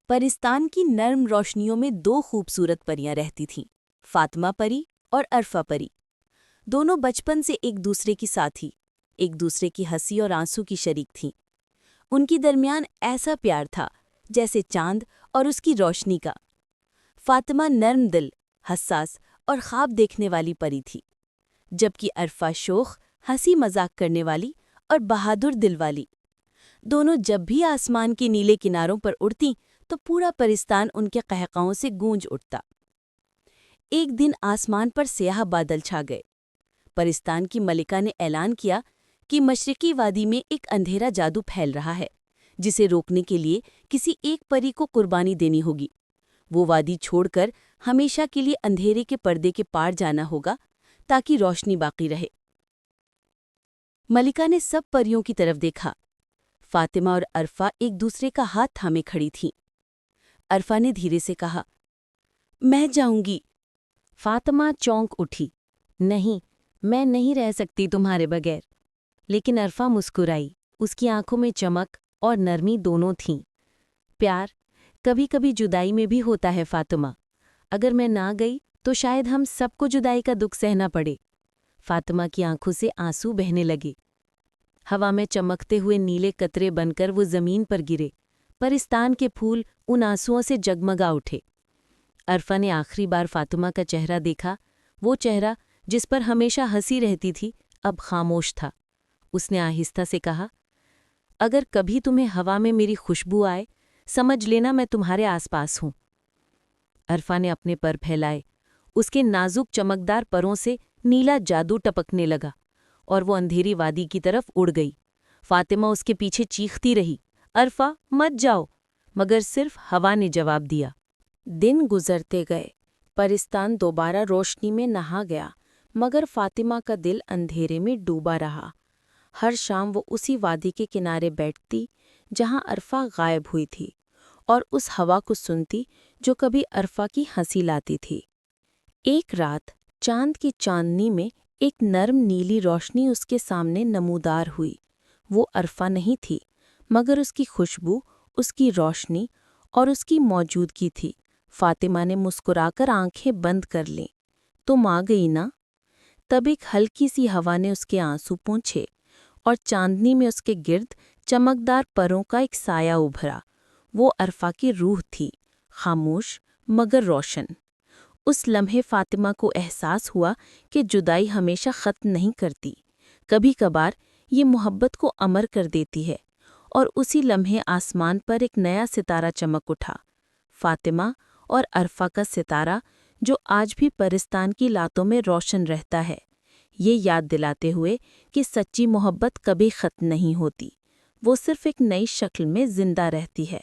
پرستان کی نرم روشنیوں میں دو خوبصورت پریاں رہتی تھیں، فاطمہ پری اور عرفہ پری۔ دونوں بچپن سے ایک دوسرے کی ساتھی، ایک دوسرے کی ہنسی اور آنسو کی شریک تھیں۔ ان کی درمیان ایسا پیار تھا جیسے چاند اور اس کی روشنی کا۔ فاطمہ نرم دل، حساس اور خواب دیکھنے والی پری تھی، جبکہ عرفہ شوخ، ہنسی مذاق کرنے والی اور بہادر دل والی۔ دونوں جب بھی آسمان کے نیلے کناروں پر اڑتیں تو پورا پرستان ان کے قہقہوں سے گونج اٹھتا۔ ایک دن آسمان پر سیاہ بادل چھا گئے۔ پرستان کی ملکہ نے اعلان کیا کہ مشرقی وادی میں ایک اندھیرا جادو پھیل رہا ہے، جسے روکنے کے لیے کسی ایک پری کو قربانی دینی ہوگی۔ وہ وادی چھوڑ کر ہمیشہ کے لیے اندھیرے کے پردے کے پار جانا ہوگا تاکہ روشنی باقی رہے۔ ملکہ نے سب پریوں کی طرف دیکھا۔ فاطمہ اور عرفہ ایک دوسرے کا ہاتھ تھامے کھڑی تھیں۔ عرفہ نے دھیرے سے کہا، میں جاؤں گی۔ فاطمہ چونک اٹھی، نہیں، میں نہیں رہ سکتی تمہارے بغیر۔ لیکن عرفہ مسکرائی، اس کی آنکھوں میں چمک اور نرمی دونوں تھیں۔ پیار کبھی کبھی جدائی میں بھی ہوتا ہے فاطمہ، اگر میں نہ گئی تو شاید ہم سب کو جدائی کا دکھ سہنا پڑے۔ فاطمہ کی آنکھوں سے آنسو بہنے لگے۔ ہوا میں چمکتے ہوئے نیلے قطرے بن کر وہ زمین پر گرے۔ پرستان کے پھول ان آنسوؤں سے جگمگا اٹھے۔ عرفہ نے آخری بار فاطمہ کا چہرہ دیکھا، وہ چہرہ جس پر ہمیشہ ہنسی رہتی تھی اب خاموش تھا۔ اس نے آہستہ سے کہا، اگر کبھی تمہیں ہوا میں میری خوشبو آئے، سمجھ لینا میں تمہارے آس پاس ہوں۔ عرفہ نے اپنے پر پھیلائے، اس کے نازک چمکدار پروں سے نیلا جادو ٹپکنے لگا اور وہ اندھیری وادی کی طرف اڑ گئی۔ فاطمہ اس کے پیچھے چیختی رہی، عرفہ مت جاؤ، مگر صرف ہوا نے جواب دیا۔ دن گزرتے گئے، پرستان دوبارہ روشنی میں نہا گیا، مگر فاطمہ کا دل اندھیرے میں ڈوبا رہا۔ ہر شام وہ اسی وادی کے کنارے بیٹھتی جہاں عرفہ غائب ہوئی تھی، اور اس ہوا کو سنتی جو کبھی عرفہ کی ہنسی لاتی تھی۔ ایک رات چاند کی چاندنی میں ایک نرم نیلی روشنی اس کے سامنے نمودار ہوئی۔ وہ عرفہ نہیں تھی، مگر اس کی خوشبو، اس کی روشنی اور اس کی موجودگی تھی۔ فاطمہ نے مسکرا کر آنکھیں بند کر لیں۔ تم آ گئی نا؟ تب ایک ہلکی سی ہوا نے اس کے آنسو پونچھے اور چاندنی میں اس کے گرد چمکدار پروں کا ایک سایہ ابھرا۔ وہ عرفہ کی روح تھی، خاموش مگر روشن۔ اس لمحے فاطمہ کو احساس ہوا کہ جدائی ہمیشہ ختم نہیں کرتی، کبھی کبھار یہ محبت کو امر کر دیتی ہے۔ اور اسی لمحے آسمان پر ایک نیا ستارہ چمک اٹھا، فاطمہ اور عرفہ کا ستارہ، جو آج بھی پرستان کی لاتوں میں روشن رہتا ہے، یہ یاد دلاتے ہوئے کہ سچی محبت کبھی ختم نہیں ہوتی، وہ صرف ایک نئی شکل میں زندہ رہتی ہے۔